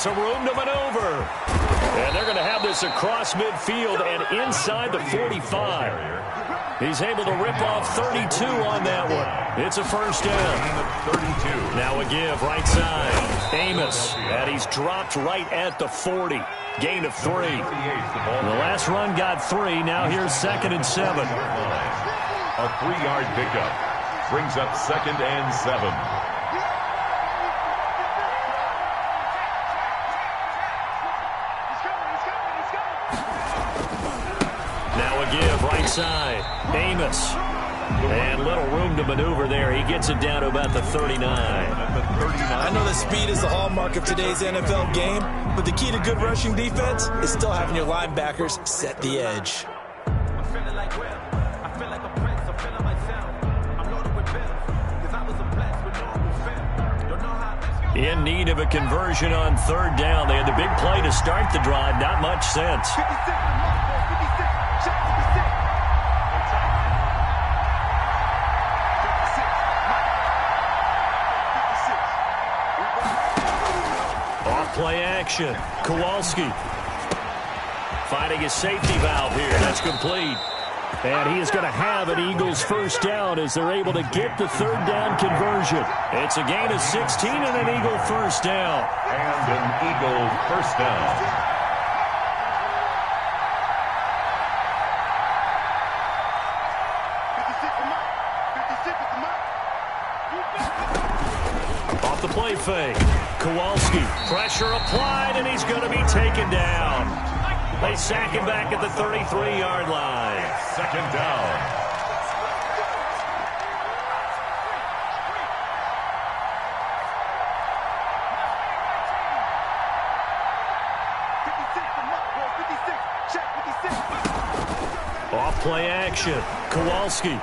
some room to maneuver. And they're going to have this across midfield and inside the 45. He's able to rip off 32 on that one. It's a first down. Now a give right side. Amos, and he's dropped right at the 40. Gain of 3. The last run got 3. Now here's 2nd and 7. A 3-yard pickup brings up 2nd and 7. Give right side. Amos. And little room to maneuver there. He gets it down to about the 39. I know that speed is the hallmark of today's NFL game, but the key to good rushing defense is still having your linebackers set the edge. In need of a conversion on 3rd down. They had the big play to start the drive. Not much sense. Play action. Kowalski finding his safety valve here. That's complete. And he is going to have an Eagles first down as they're able to get the 3rd down conversion. It's a gain of 16 and an Eagle first down. And an Eagle first down. Off the play fake. Kowalski, pressure applied, and he's going to be taken down. They sack him back at the 33-yard line. 2nd down. Off play action. Kowalski.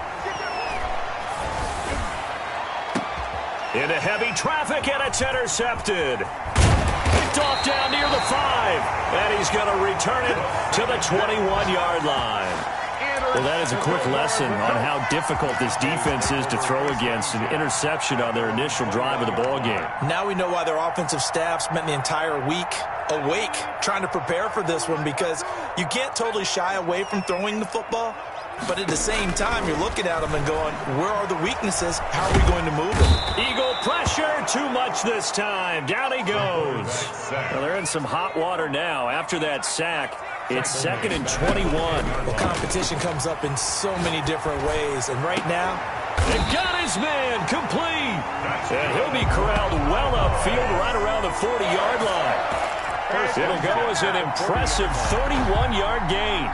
Into heavy traffic, and it's intercepted. Picked off down near the 5. And he's going to return it to the 21-yard line. Well, that is a quick lesson on how difficult this defense is to throw against. An interception on their initial drive of the ball game. Now we know why their offensive staff spent the entire week awake trying to prepare for this one, because you can't totally shy away from throwing the football. But at the same time, you're looking at them and going, where are the weaknesses? How are we going to move them? Eagle pressure, too much this time. Down he goes. Well, they're in some hot water now. After that sack, it's 2nd and 21. Well, competition comes up in so many different ways. And right now, they got his man complete. And he'll be corralled well upfield right around the 40-yard line. It'll go as an impressive 31-yard gain.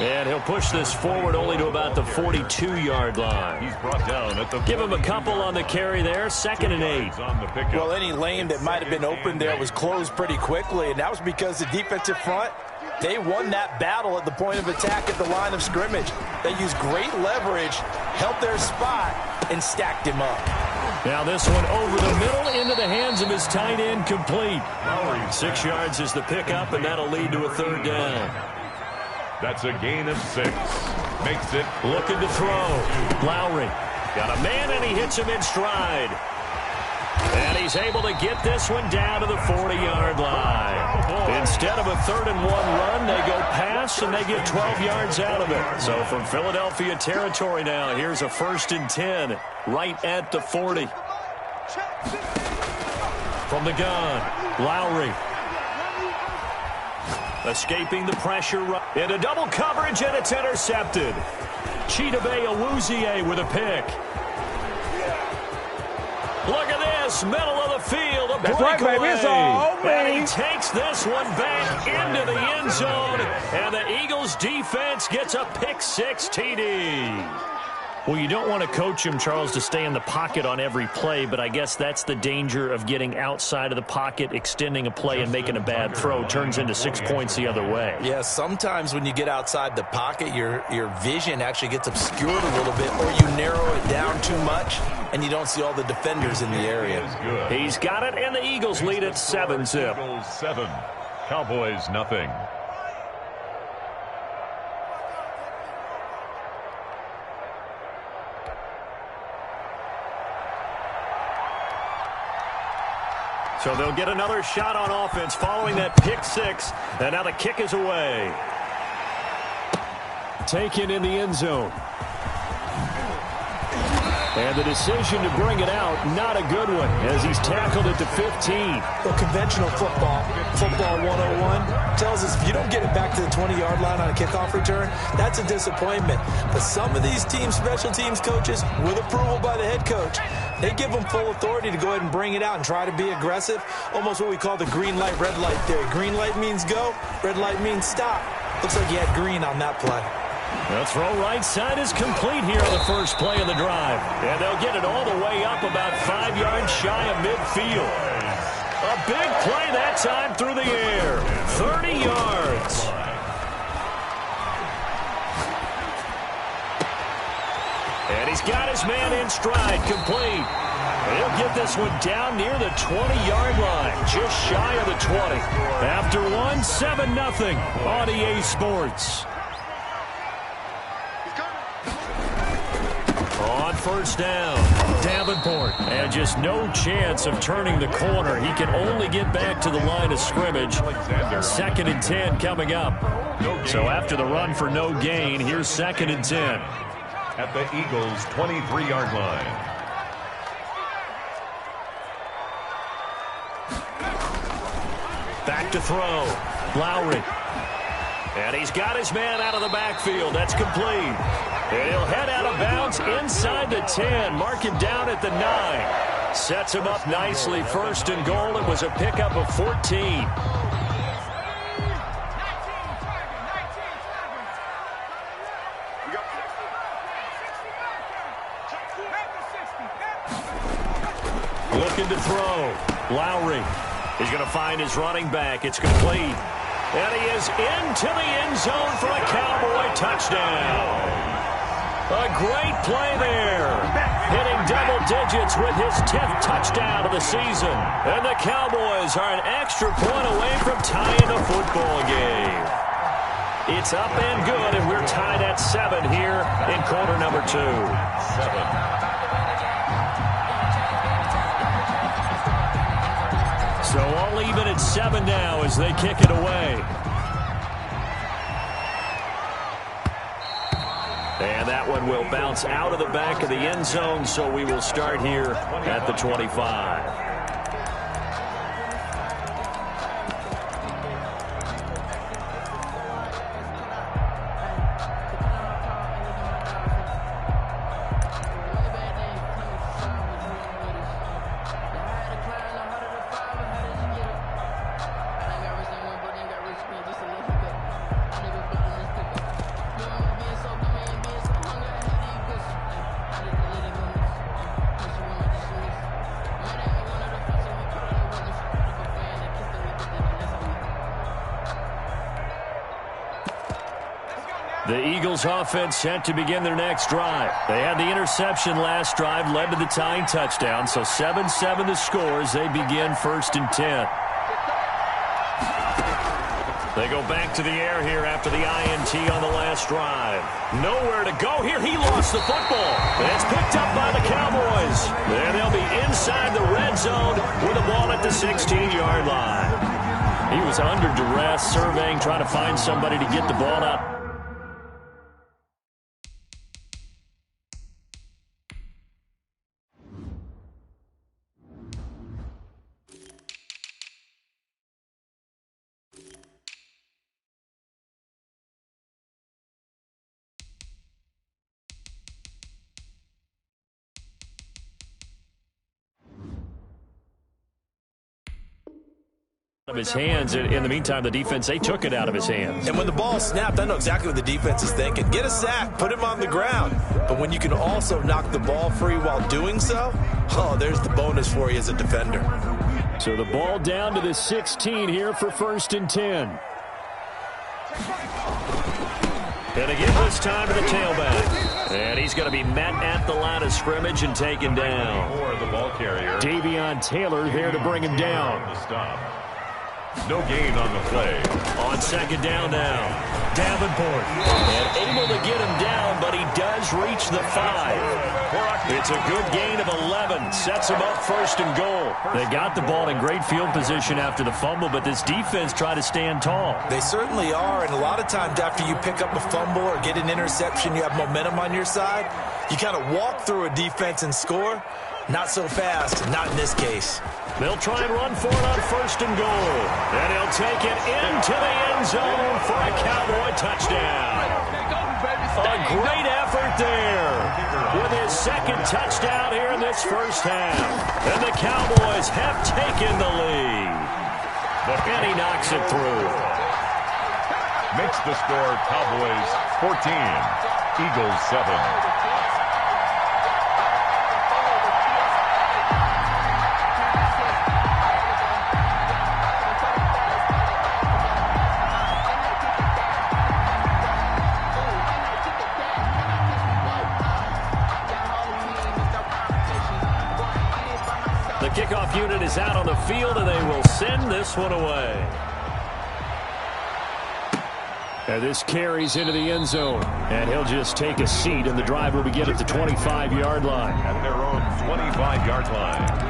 And he'll push this forward only to about the 42-yard line. He's brought down at the Give him a couple on the carry there. 2nd and 8. Well, any lane that might have been open there was closed pretty quickly, and that was because the defensive front, they won that battle at the point of attack at the line of scrimmage. They used great leverage, held their spot, and stacked him up. Now this one over the middle into the hands of his tight end, complete. 6 yards is the pickup, and that'll lead to a 3rd down. That's a gain of 6. Makes it looking to throw. Lowry got a man, and he hits him in stride. And he's able to get this one down to the 40-yard line. Instead of a 3rd and 1 run, they go pass, and they get 12 yards out of it. So from Philadelphia territory now, here's a 1st and 10 right at the 40. From the gun, Lowry. Escaping the pressure into double coverage, and it's intercepted. Chidobe Awuzie with a pick. Look at this, middle of the field, a breakaway. Right, it's all over. And he takes this one back into the end zone, and the Eagles defense gets a pick-6 TD. Well, you don't want to coach him, Charles, to stay in the pocket on every play, but I guess that's the danger of getting outside of the pocket, extending a play, and making a bad throw. Turns into 6 points the other way. Yeah, sometimes when you get outside the pocket, your vision actually gets obscured a little bit, or you narrow it down too much, and you don't see all the defenders in the area. He's got it, and the Eagles lead at 7-zip. Eagles 7, Cowboys nothing. So they'll get another shot on offense following that pick six. And now the kick is away. Taken in the end zone. And the decision to bring it out, not a good one, as he's tackled at the 15. Well, conventional football 101, tells us if you don't get it back to the 20-yard line on a kickoff return, that's a disappointment. But some of these special teams coaches, with approval by the head coach, they give them full authority to go ahead and bring it out and try to be aggressive, almost what we call the green light, red light theory. Green light means go, red light means stop. Looks like he had green on that play. The throw right side is complete here on the first play of the drive. And they'll get it all the way up about 5 yards shy of midfield. A big play that time through the air. 30 yards. And he's got his man in stride, complete. He'll get this one down near the 20-yard line, just shy of the 20. After one, 7-0 on EA Sports. On first down, Davenport. And just no chance of turning the corner. He can only get back to the line of scrimmage. 2nd and 10 coming up. So after the run for no gain, here's 2nd and 10. At the Eagles' 23-yard line. Back to throw. Lowry. And he's got his man out of the backfield. That's complete. And he'll head out of bounds inside the 10. Mark him down at the 9. Sets him up nicely. 1st and goal. It was a pickup of 14. Looking to throw. Lowry. He's going to find his running back. It's complete. And he is into the end zone for a Cowboy touchdown. A great play there. Hitting double digits with his 10th touchdown of the season. And the Cowboys are an extra point away from tying the football game. It's up and good, and we're tied at 7 here in quarter number 2. 7. So all even at 7 now as they kick it away. And that one will bounce out of the back of the end zone, so we will start here at the 25. The Eagles offense set to begin their next drive. They had the interception last drive, led to the tying touchdown, so 7-7 the score as they begin 1st and 10. They go back to the air here after the INT on the last drive. Nowhere to go here. He lost the football. It's picked up by the Cowboys. And they'll be inside the red zone with the ball at the 16-yard line. He was under duress, surveying, trying to find somebody to get the ball out. Of his hands. In the meantime, the defense, they took it out of his hands. And when the ball snapped, I know exactly what the defense is thinking. Get a sack, put him on the ground. But when you can also knock the ball free while doing so, oh, there's the bonus for you as a defender. So the ball down to the 16 here for 1st and 10. And again this time to the tailback. And he's going to be met at the line of scrimmage and taken down. The ball carrier. Davion Taylor there to bring him down. No gain on the play. On 2nd down now, Davenport. And able to get him down, but he does reach the 5. It's a good gain of 11. Sets them up first and goal. They got the ball in great field position after the fumble, but this defense tried to stand tall. They certainly are, and a lot of times after you pick up a fumble or get an interception, you have momentum on your side. You kind of walk through a defense and score. Not so fast, not in this case. They'll try and run for it on first and goal. And he'll take it into the end zone for a Cowboy touchdown. A great effort there with his second touchdown here in this first half. And the Cowboys have taken the lead. And he knocks it through. Makes the score Cowboys 14, Eagles 7. The kickoff unit is out on the field, and they will send this one away. And this carries into the end zone. And he'll just take a seat, and the drive will begin at the 25-yard line. At their own 25-yard line.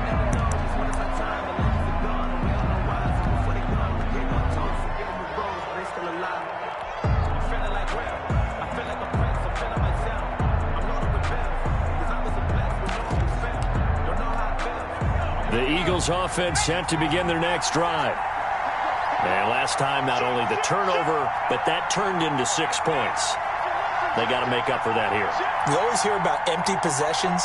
The Eagles offense set to begin their next drive. And last time, not only the turnover, but that turned into 6 points. They got to make up for that here. You always hear about empty possessions,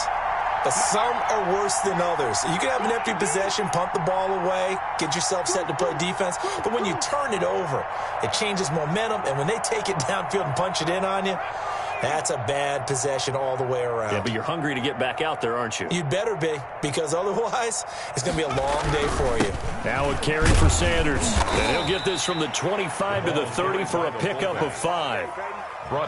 but some are worse than others. You can have an empty possession, punt the ball away, get yourself set to play defense, but when you turn it over, it changes momentum, and when they take it downfield and punch it in on you, that's a bad possession all the way around. Yeah, but you're hungry to get back out there, aren't you? You'd better be, because otherwise it's going to be a long day for you. Now a carry for Sanders. And he'll get this from the 25 to the 30 for a pickup of 5.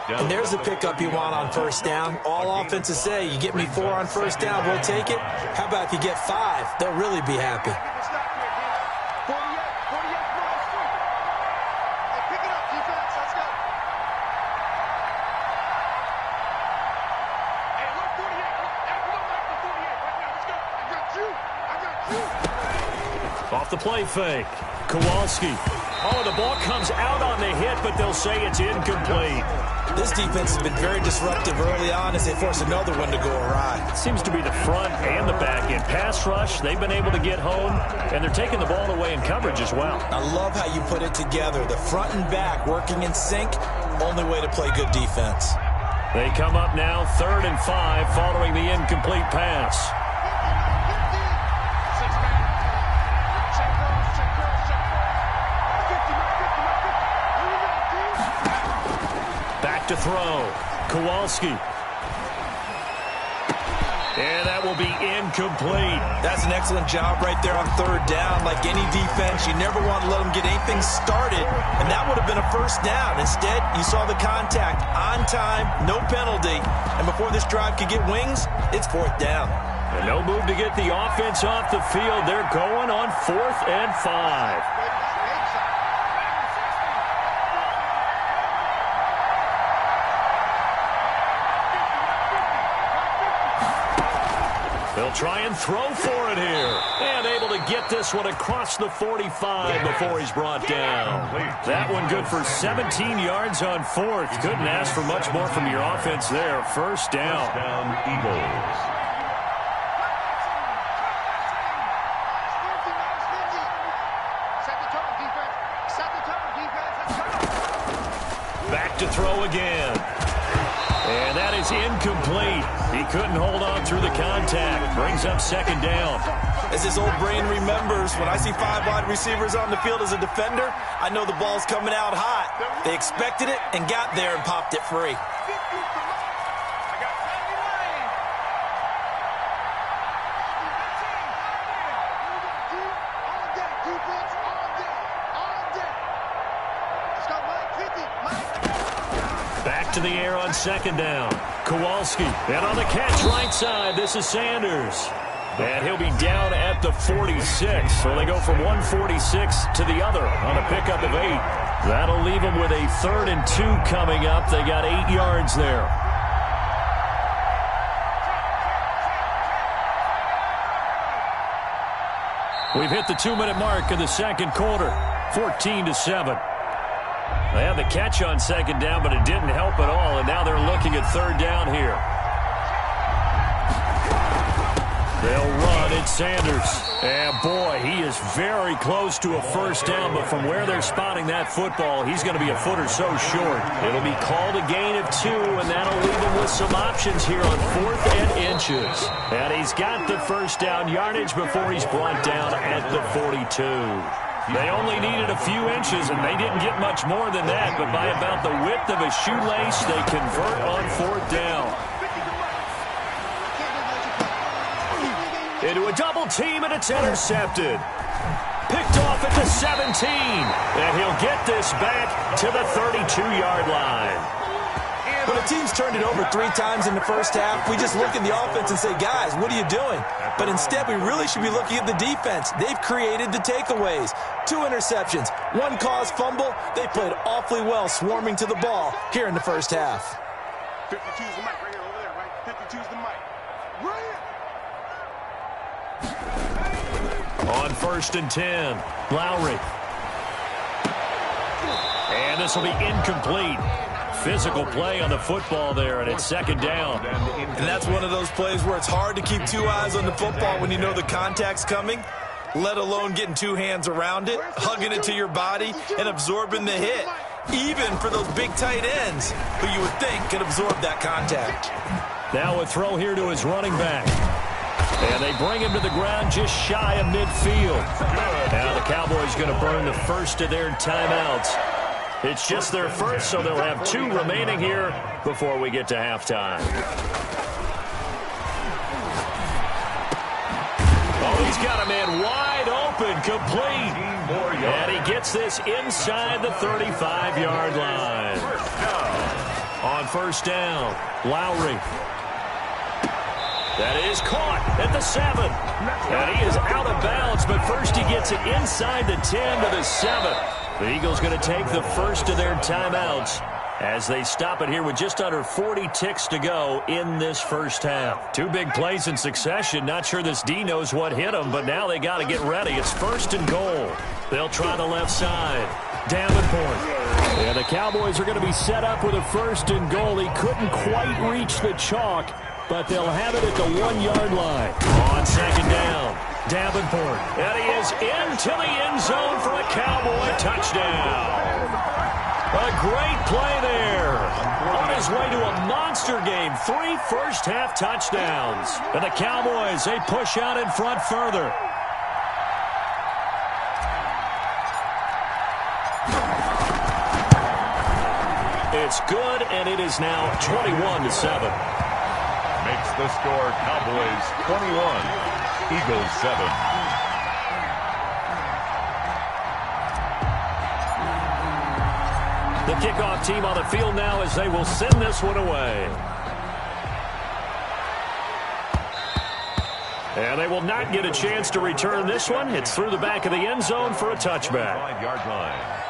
And there's the pickup you want on first down. All offenses say, you get me 4 on first down, we'll take it. How about if you get 5? They'll really be happy. Off the play fake. Kowalski. Oh, the ball comes out on the hit, but they'll say it's incomplete. This defense has been very disruptive early on as they force another one to go awry. It seems to be the front and the back end. Pass rush, they've been able to get home, and they're taking the ball away in coverage as well. I love how you put it together. The front and back working in sync, only way to play good defense. They come up now 3rd and 5 following the incomplete pass. To throw. Kowalski. And that will be incomplete. That's an excellent job right there on 3rd down. Like any defense, you never want to let them get anything started, and that would have been a first down. Instead, you saw the contact on time, no penalty, and before this drive could get wings, it's 4th down. And no move to get the offense off the field. They're going on 4th and 5. They'll try and throw for it here. And able to get this one across the 45 before he's brought down. That one good for 17 yards on 4th. Couldn't ask for much more from your offense there. First down. First down, Eagles. Back to throw again. And that is incomplete. He couldn't hold on through the contact. Brings up 2nd down. As his old brain remembers, when I see 5 wide receivers on the field as a defender, I know the ball's coming out hot. They expected it and got there and popped it free. Back to the air on 2nd down. Kowalski. And on the catch right side, this is Sanders. And he'll be down at the 46. So they go from 146 to the other on a pickup of 8. That'll leave them with a 3rd and 2 coming up. They got 8 yards there. We've hit the 2-minute mark in the second quarter, 14-7. They had the catch on second down, but it didn't help at all, and now they're looking at third down here. They'll run. It's Sanders. And, boy, he is very close to a first down, but from where they're spotting that football, he's going to be a foot or so short. It'll be called a gain of 2, and that'll leave him with some options here on 4th and inches. And he's got the first down yardage before he's brought down at the 42. They only needed a few inches, and they didn't get much more than that, but by about the width of a shoelace, they convert on 4th down. Into a double team, and it's intercepted. Picked off at the 17, and he'll get this back to the 32-yard line. When a team's turned it over 3 times in the first half, we just look at the offense and say, guys, what are you doing? But instead, we really should be looking at the defense. They've created the takeaways. 2 interceptions, 1 caused fumble. They played awfully well swarming to the ball here in the first half. 52's the mic right here, over there, right? 52's the mic. Right. On 1st and 10, Lowry. And this will be incomplete. Physical play on the football there, and it's second down. And that's one of those plays where it's hard to keep 2 eyes on the football when you know the contact's coming, let alone getting 2 hands around it, hugging it to your body, and absorbing the hit, even for those big tight ends who you would think could absorb that contact. Now a throw here to his running back. And they bring him to the ground just shy of midfield. Now the Cowboys going to burn the first of their timeouts. It's just their first, so they'll have 2 remaining here before we get to halftime. Oh, he's got a man wide open, complete. And he gets this inside the 35-yard line. On 1st down, Lowry. That is caught at the 7. And he is out of bounds, but first he gets it inside the 10 to the 7. The Eagles going to take the first of their timeouts as they stop it here with just under 40 ticks to go in this first half. 2 big plays in succession. Not sure this D knows what hit them, but now they got to get ready. It's 1st and goal. They'll try the left side. Davenport. And the Cowboys are going to be set up with a 1st and goal. He couldn't quite reach the chalk, but they'll have it at the 1-yard line. On 2nd down, Davenport. And he is into the end zone for a Cowboy touchdown. A great play there. On his way to a monster game. 3 first-half touchdowns. And the Cowboys, they push out in front further. It's good, and it is now 21-7. Makes the score Cowboys 21, Eagles 7. The kickoff team on the field now as they will send this one away. And they will not get a chance to return this one. It's through the back of the end zone for a touchback. 5-yard line.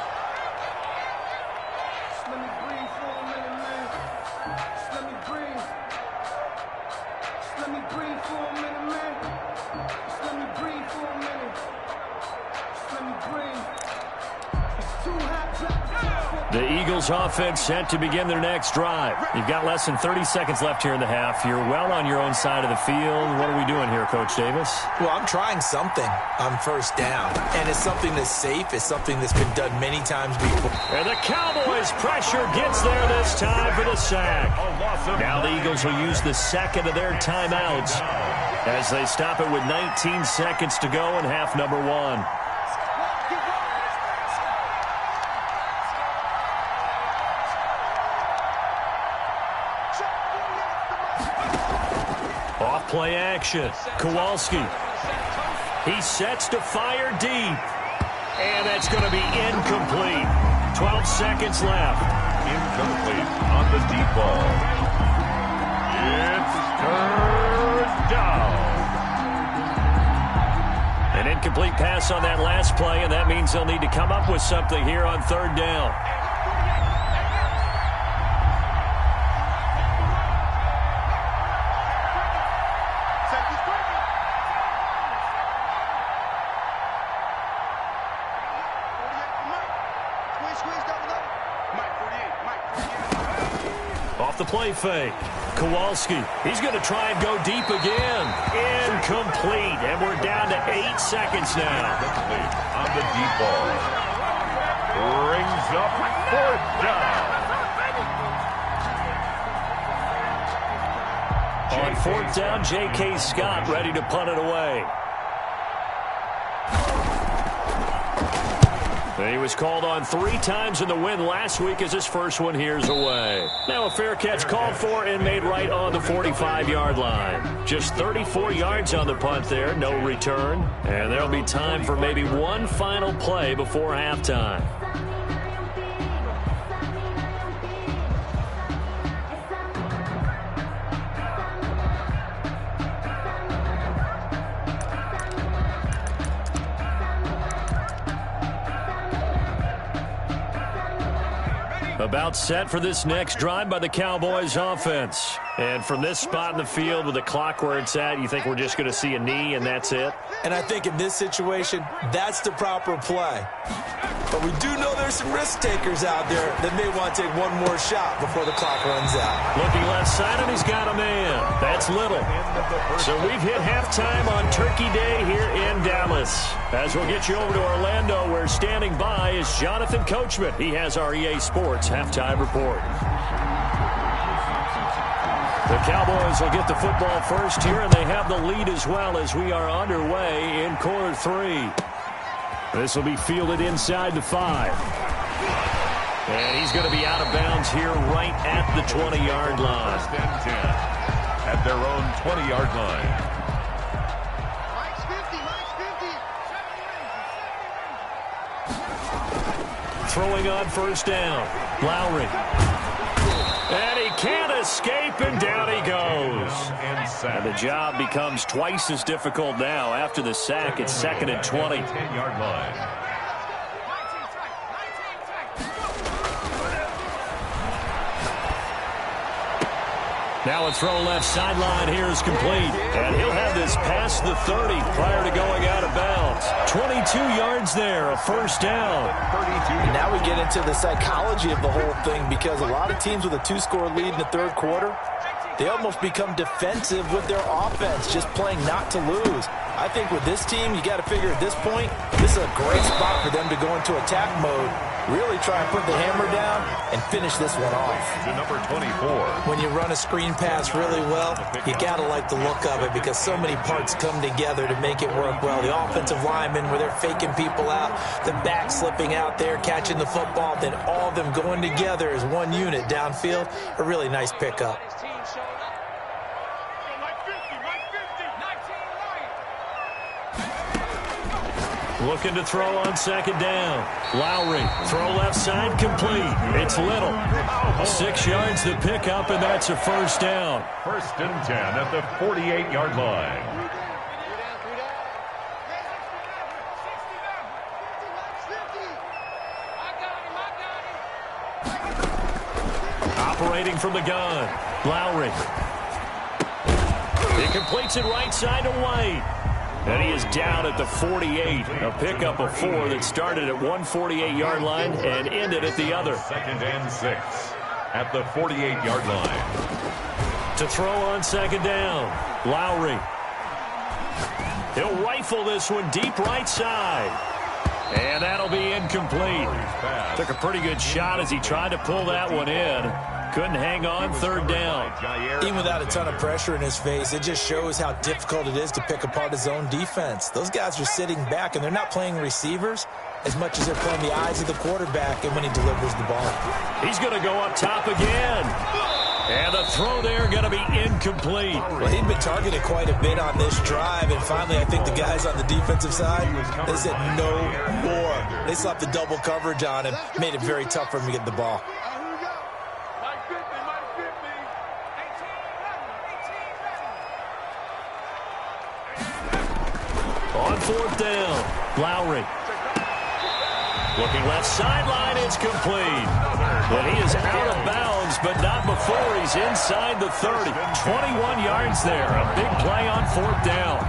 The Eagles offense set to begin their next drive. You've got less than 30 seconds left here in the half. You're well on your own side of the field. What are we doing here, Coach Davis? Well, I'm trying something on 1st down, and it's something that's safe. It's something that's been done many times before. And the Cowboys' pressure gets there this time for the sack. Now the Eagles will use the second of their timeouts as they stop it with 19 seconds to go in half number 1. Play action. Kowalski. He sets to fire deep. And that's going to be incomplete. 12 seconds left. Incomplete on the deep ball. It's turned down. An incomplete pass on that last play, and that means they'll need to come up with something here on 3rd down. play fake. Kowalski, he's going to try and go deep again. Incomplete, and we're down to 8 seconds now. On the deep ball. Brings up 4th down. On 4th down, J.K. Scott ready to punt it away. He was called on 3 times in the win last week as his first one here's away. Now a fair catch called for and made right on the 45-yard line. Just 34 yards on the punt there, no return. And there'll be time for maybe one final play before halftime. About set for this next drive by the Cowboys offense. And from this spot in the field with the clock where it's at, you think we're just going to see a knee and that's it? And I think in this situation, that's the proper play. But we do know there's some risk takers out there that may want to take one more shot before the clock runs out. Looking left side, and he's got a man. That's Little. So we've hit halftime on Turkey Day here in Dallas. As we'll get you over to Orlando, where standing by is Jonathan Coachman. He has our EA Sports halftime report. The Cowboys will get the football first here, and they have the lead as well as we are underway in quarter 3. This will be fielded inside the 5. And he's going to be out of bounds here right at the 20-yard line. First and 10 at their own 20-yard line. Throwing on first down. Lowry. And he can't escape, and down he goes. And the job becomes twice as difficult now. After the sack, it's 2nd and 20. 10-yard line. Now a throw left sideline here is complete. And he'll have this past the 30 prior to going out of bounds. 22 yards there, a first down. And now we get into the psychology of the whole thing, because a lot of teams with a 2-score lead in the 3rd quarter, they almost become defensive with their offense, just playing not to lose. I think with this team, you got to figure at this point, this is a great spot for them to go into attack mode, really try and put the hammer down and finish this one off. To number 24. When you run a screen pass really well, you got to like the look of it, because so many parts come together to make it work well. The offensive linemen, where they're faking people out, the back slipping out there, catching the football, then all of them going together as one unit downfield. A really nice pickup. Looking to throw on 2nd down. Lowry, throw left side, complete. It's Little. 6 yards to pick up, and that's a first down. First and 10 at the 48-yard line. Operating from the gun. Lowry. He completes it right side to White. And he is down at the 48. A pickup of 4 that started at 148-yard line and ended at the other. 2nd and 6 at the 48-yard line. To throw on 2nd down, Lowry. He'll rifle this one deep right side. And that'll be incomplete. Took a pretty good shot as he tried to pull that one in. Couldn't hang on, 3rd down. Even without a ton of pressure in his face, it just shows how difficult it is to pick apart his own defense. Those guys are sitting back, and they're not playing receivers as much as they're playing the eyes of the quarterback and when he delivers the ball. He's going to go up top again. And the throw there going to be incomplete. Well, he'd been targeted quite a bit on this drive, and finally I think the guys on the defensive side, they said no more. They slapped the double coverage on him, made it very tough for him to get the ball. On 4th down, Lowry. Looking left sideline, it's complete. But he is out of bounds, but not before he's inside the 30. 21 yards there. A big play on 4th down.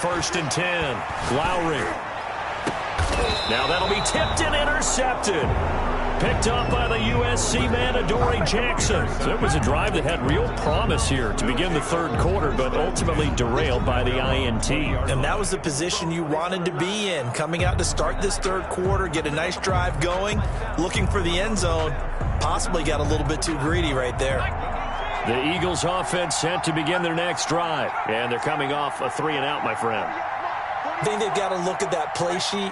first and 10. Lowry. Now that'll be tipped and intercepted. Picked up by the USC man, Adoree Jackson. So it was a drive that had real promise here to begin the third quarter, but ultimately derailed by the INT. And that was the position you wanted to be in. Coming out to start this third quarter, get a nice drive going, looking for the end zone. Possibly got a little bit too greedy right there. The Eagles offense set to begin their next drive. And they're coming off a 3-and-out, my friend. I think they've got to look at that play sheet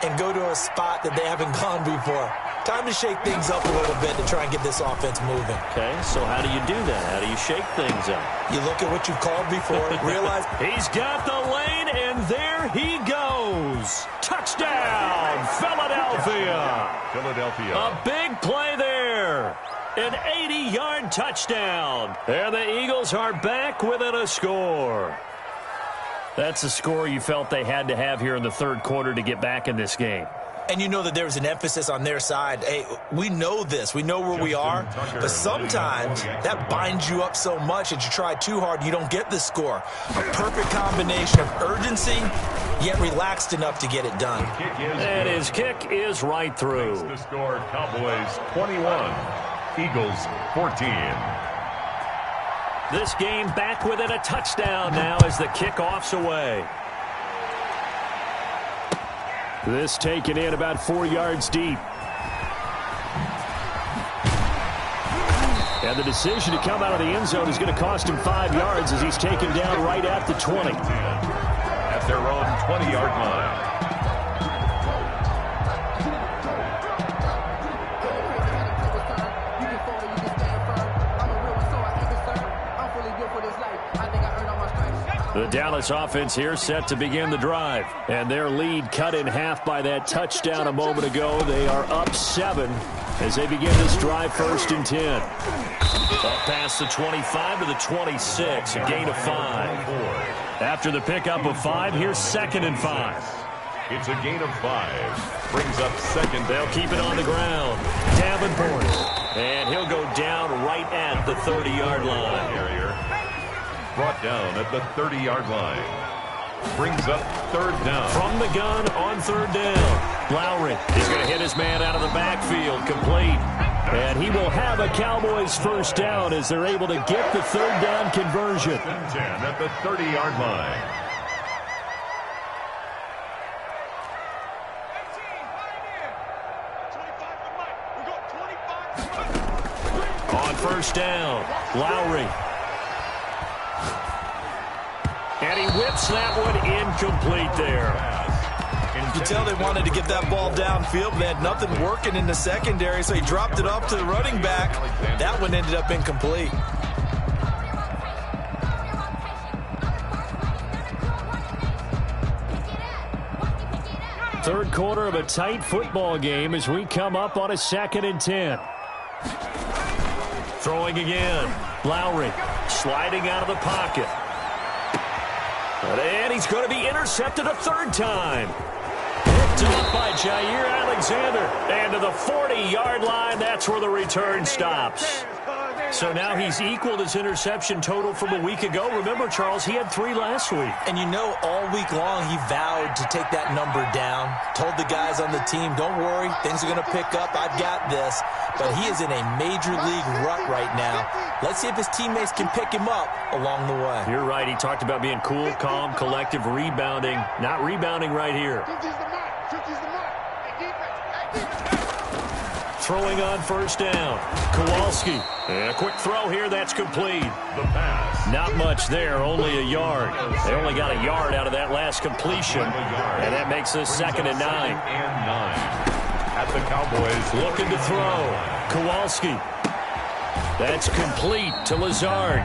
and go to a spot that they haven't gone before. Time to shake things up a little bit to try and get this offense moving. Okay, so how do you do that? How do you shake things up? You look at what you've called before, realize he's got the lane, and there he goes. Touchdown, Philadelphia. A big play there. An 80-yard touchdown. And the Eagles are back within a score. That's a score you felt they had to have here in the third quarter to get back in this game. And you know that there's an emphasis on their side. Hey, we know this. We know where we are. But sometimes that binds you up so much that you try too hard, you don't get the score. A perfect combination of urgency, yet relaxed enough to get it done. And his kick is right through. The score, Cowboys 21, Eagles 14. This game back within a touchdown now as the kickoff's away. This taken in about 4 yards deep. And the decision to come out of the end zone is going to cost him 5 yards as he's taken down right at the 20. At their own 20-yard line. The Dallas offense here set to begin the drive. And their lead cut in half by that touchdown a moment ago. They are up 7 as they begin this drive, first and 10. Up past the 25 to the 26, a gain of 5. After the pickup of 5, here's second and 5. It's a gain of 5. Brings up second. They'll keep it on the ground. Davenport. And he'll go down right at the 30-yard line. Brought down at the 30-yard line. Brings up third down. From the gun on third down. Lowry is going to hit his man out of the backfield, complete. And he will have a Cowboys first down as they're able to get the third down conversion. 10 at the 30-yard line. On first down, Lowry. And he whips that one incomplete there. You tell they wanted to get that ball downfield, but they had nothing working in the secondary, so he dropped it off to the running back. That one ended up incomplete. Third quarter of a tight football game as we come up on a second and 10. Throwing again. Lowry sliding out of the pocket. And he's going to be intercepted a third time. Picked up by Jair Alexander. And to the 40-yard line, that's where the return stops. So now he's equaled his interception total from a week ago. Remember, Charles, he had 3 last week. And you know, all week long he vowed to take that number down. Told the guys on the team, don't worry, things are going to pick up. I've got this. But he is in a major league rut right now. Let's see if his teammates can pick him up along the way. You're right. He talked about being cool, calm, collective, rebounding. Not rebounding right here. Throwing on first down. Kowalski. And a quick throw here. That's complete. The pass. Not much there. Only a yard. They only got a yard out of that last completion. And that makes this second and 9. At the Cowboys. Looking to throw. Kowalski. That's complete to Lazard.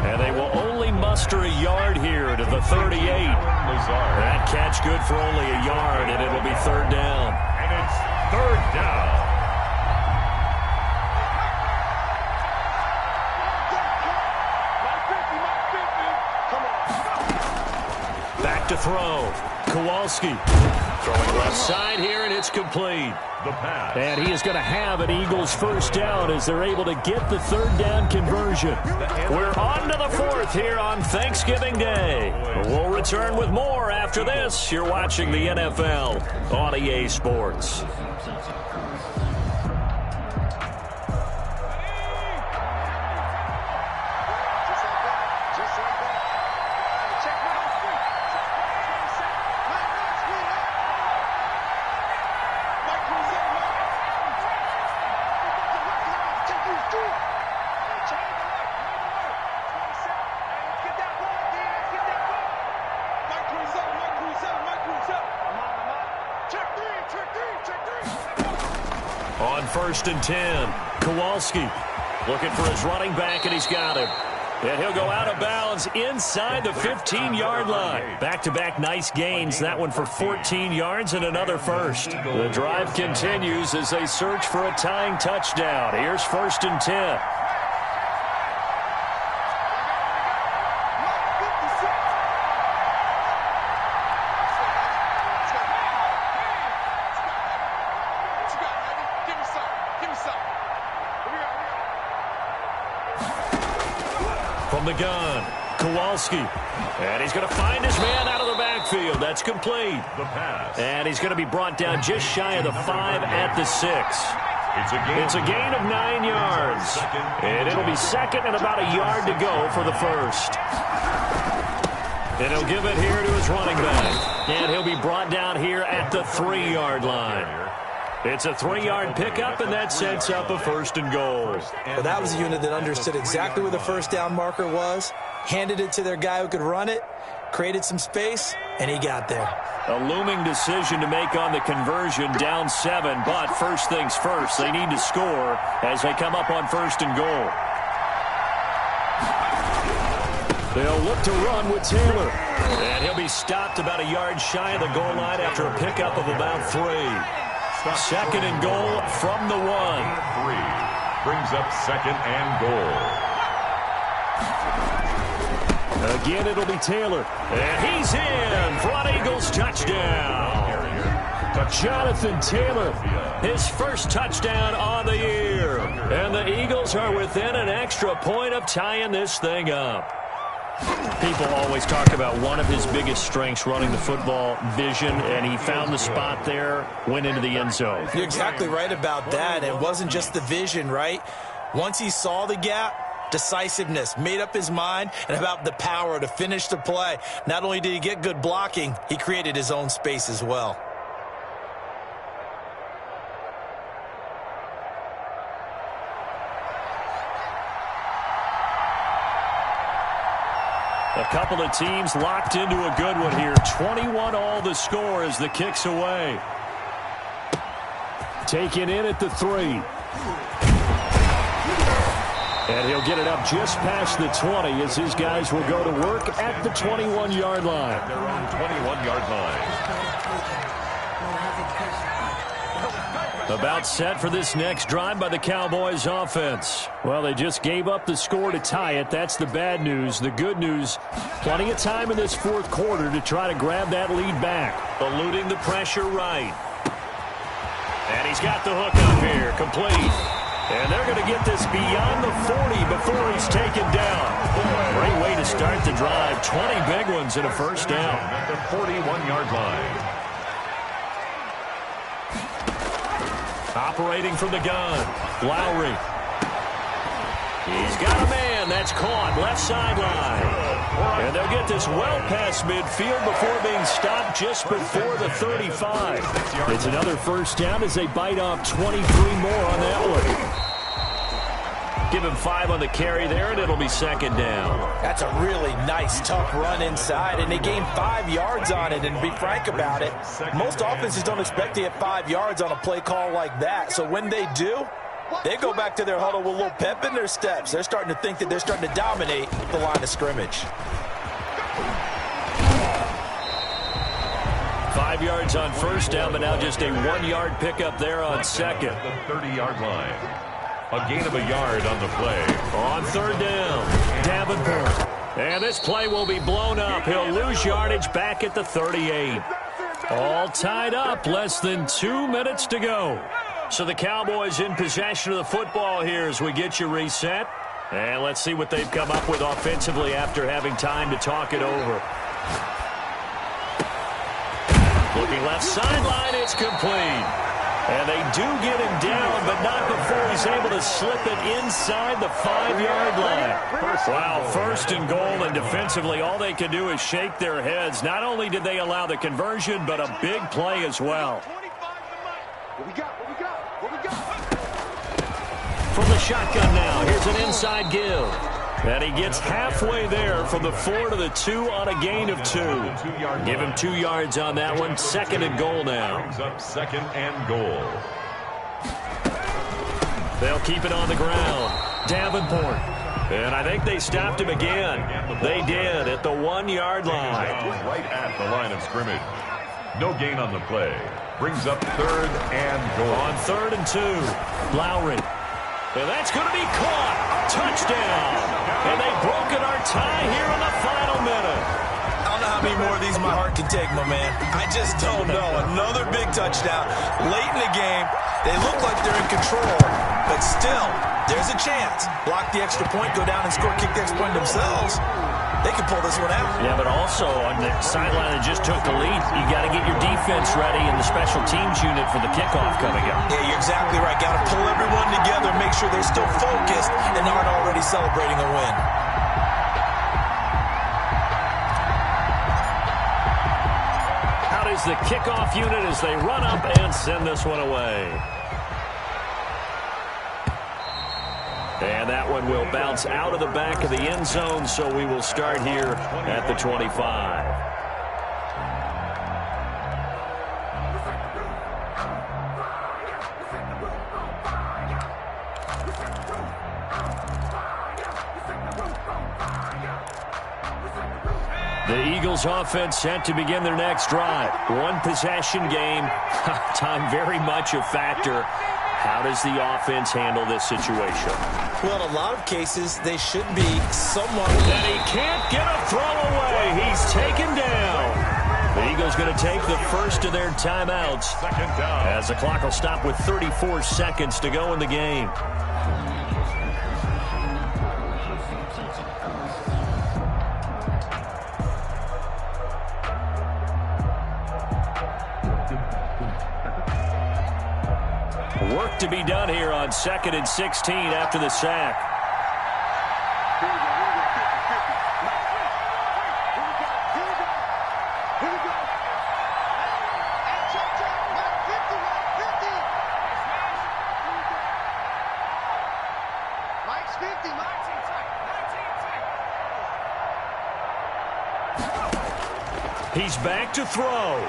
And they will only muster a yard here to the 38. That catch good for only a yard, and it'll be third down. And it's third down. Back to throw. Kowalski Throwing left side here, and it's complete. The pass. And he is going to have an Eagles first down as they're able to get the third down conversion. We're on to the fourth here on Thanksgiving Day. We'll return with more after this. You're watching the NFL on EA Sports. On 1st and 10, Kowalski looking for his running back, and he's got him. And he'll go out of bounds inside the 15-yard line. Back-to-back nice gains. That one for 14 yards and another first. The drive continues as they search for a tying touchdown. Here's 1st and 10. From the gun, Kowalski. And he's going to find his man out of the backfield. That's complete. The pass. And he's going to be brought down just shy of the 5 at the 6. It's a gain of 9 yards. And it'll be second and about a yard to go for the first. And he'll give it here to his running back. And he'll be brought down here at the 3-yard line. It's a 3-yard pickup, and that sets up a 1st and goal. Well, that was a unit that understood exactly where the first down marker was, handed it to their guy who could run it, created some space, and he got there. A looming decision to make on the conversion, down 7, but first things first, they need to score as they come up on 1st and goal. They'll look to run with Taylor. And he'll be stopped about a yard shy of the goal line after a pickup of about 3. 2nd and goal from the 1. 3 brings up 2nd and goal. Again, it'll be Taylor. And he's in for an Eagles touchdown. Jonathan Taylor, his first touchdown on the year. And the Eagles are within an extra point of tying this thing up. People always talk about one of his biggest strengths running the football, vision, and he found the spot there, went into the end zone. You're exactly right about that. It wasn't just the vision, right? Once he saw the gap, decisiveness, made up his mind, and about the power to finish the play. Not only did he get good blocking, he created his own space as well. A couple of teams locked into a good one here. 21 all the score as the kick's away. Taken in at the 3. And he'll get it up just past the 20 as his guys will go to work at the 21-yard line. They're on 21-yard line. About set for this next drive by the Cowboys offense. Well, they just gave up the score to tie it. That's the bad news. The good news, plenty of time in this 4th quarter to try to grab that lead back. Eluding the pressure right. And he's got the hook up here, complete. And they're going to get this beyond the 40 before he's taken down. Great way to start the drive. 20 big ones and a first down. At the 41-yard line. Operating from the gun, Lowry. He's got a man. That's caught left sideline. And they'll get this well past midfield before being stopped just before the 35. It's another first down as they bite off 23 more on that one. Give him 5 on the carry there, and it'll be 2nd down. That's a really nice, tough run inside, and they gained 5 yards on it. And to be frank about it, most offenses don't expect to get 5 yards on a play call like that. So when they do, they go back to their huddle with a little pep in their steps. They're starting to think that they're starting to dominate the line of scrimmage. 5 yards on first down, but now just a 1-yard pickup there on 2nd. The 30-yard line. A gain of a yard on the play. On 3rd down, Davenport. And this play will be blown up. He'll lose yardage back at the 38. All tied up, less than 2 minutes to go. So the Cowboys in possession of the football here as we get you reset. And let's see what they've come up with offensively after having time to talk it over. Looking left sideline, it's complete. And they do get him down, but not before he's able to slip it inside the 5-yard line. Wow, first and goal, and defensively all they can do is shake their heads. Not only did they allow the conversion, but a big play as well. What we got? From the shotgun now, here's an inside give. And he gets halfway there from the 4 to the 2 on a gain of 2. Give him 2 yards on that one. Second and goal now. Brings up second and goal. They'll keep it on the ground. Davenport. And I think they stopped him again. They did at the 1-yard line. Right at the line of scrimmage. No gain on the play. Brings up third and goal. On 3rd and 2, Lowry. And that's going to be caught. Touchdown. And they've broken our tie here in the final minute. I don't know how many more of these my heart can take, my man. I just don't know. Another big touchdown. Late in the game, they look like they're in control, but still, there's a chance. Block the extra point, go down and score, kick the extra point themselves. They can pull this one out. Yeah, but also on the sideline that just took the lead, you got to get your defense ready in the special teams unit for the kickoff coming up. Yeah, you're exactly right. Got to pull everyone together, make sure they're still focused and aren't already celebrating a win. Out is the kickoff unit as they run up and send this one away. And that one will bounce out of the back of the end zone, so we will start here at the 25. The Eagles offense set to begin their next drive. One possession game. Time very much a factor. How does the offense handle this situation? Well, in a lot of cases, they should be somewhat... And he can't get a throw away. He's taken down. The Eagles going to take the first of their timeouts. Second down. As the clock will stop with 34 seconds to go in the game. Work to be done here on 2nd and 16 after the sack. He's back to throw.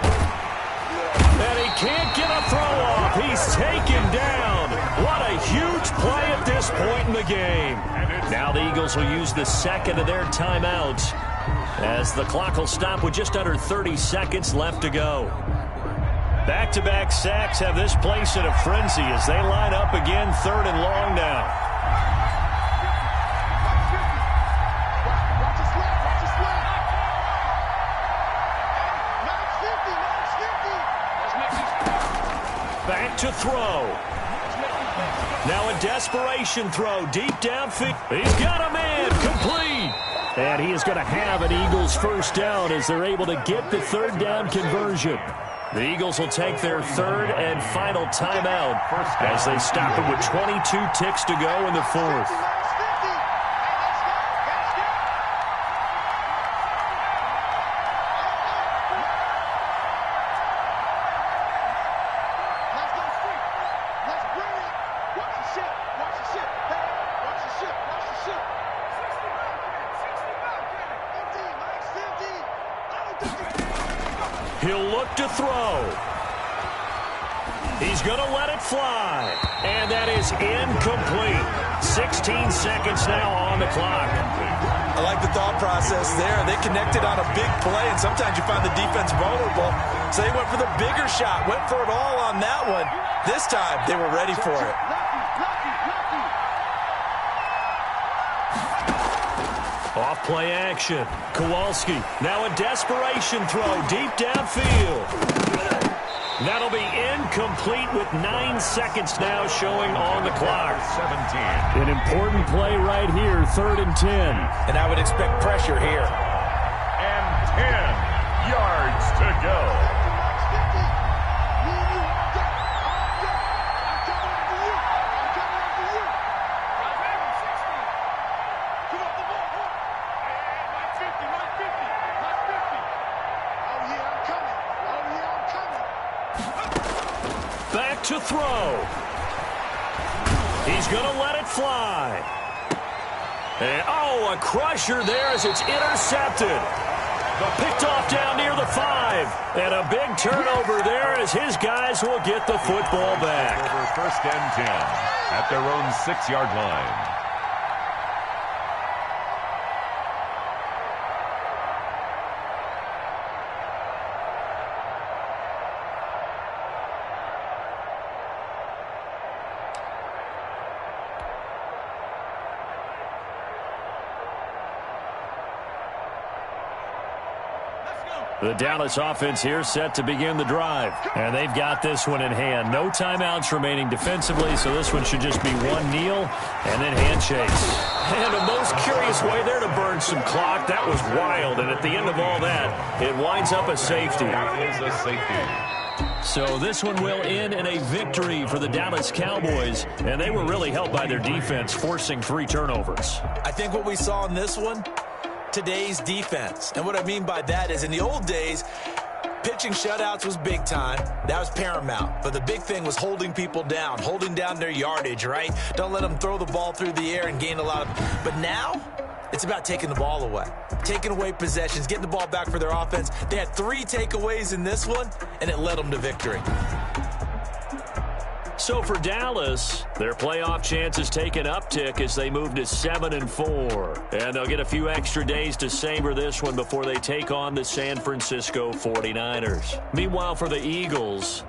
And he can't get a throw off. He's taken down. What a huge play at this point in the game. Now the Eagles will use the second of their timeouts as the clock will stop with just under 30 seconds left to go. Back-to-back sacks have this place in a frenzy as they line up again 3rd and long now. Back to throw. Now a desperation throw deep downfield. He's got a man complete. And he is going to have an Eagles first down as they're able to get the 3rd down conversion. The Eagles will take their 3rd and final timeout as they stop it with 22 ticks to go in the 4th. He'll look to throw. He's going to let it fly. And that is incomplete. 16 seconds now on the clock. I like the thought process there. They connected on a big play, and sometimes you find the defense vulnerable. So they went for the bigger shot, went for it all on that one. This time, they were ready for it. Off play action. Kowalski. Now a desperation throw deep downfield. That'll be incomplete with 9 seconds now showing on the clock. 17. An important play right here, 3rd and 10. And I would expect pressure here. And 10 yards to go. Back to throw. He's going to let it fly. And, oh, a crusher there as it's intercepted. Picked off down near the 5. And a big turnover there as his guys will get the football back. Over 1st and 10 at their own 6-yard line. The Dallas offense here set to begin the drive. And they've got this one in hand. No timeouts remaining defensively, so this one should just be one kneel and then handshakes. And a most curious way there to burn some clock. That was wild. And at the end of all that, it winds up a safety. That is a safety. So this one will end in a victory for the Dallas Cowboys. And they were really helped by their defense, forcing 3 turnovers. I think what we saw in this one, today's defense. And what I mean by that is in the old days, pitching shutouts was big time. That was paramount. But the big thing was holding people down, holding down their yardage, right? Don't let them throw the ball through the air and gain a lot of... But now, it's about taking the ball away. Taking away possessions, getting the ball back for their offense. They had 3 takeaways in this one, and it led them to victory. So for Dallas, their playoff chances take an uptick as they move to 7-4. And they'll get a few extra days to savor this one before they take on the San Francisco 49ers. Meanwhile, for the Eagles,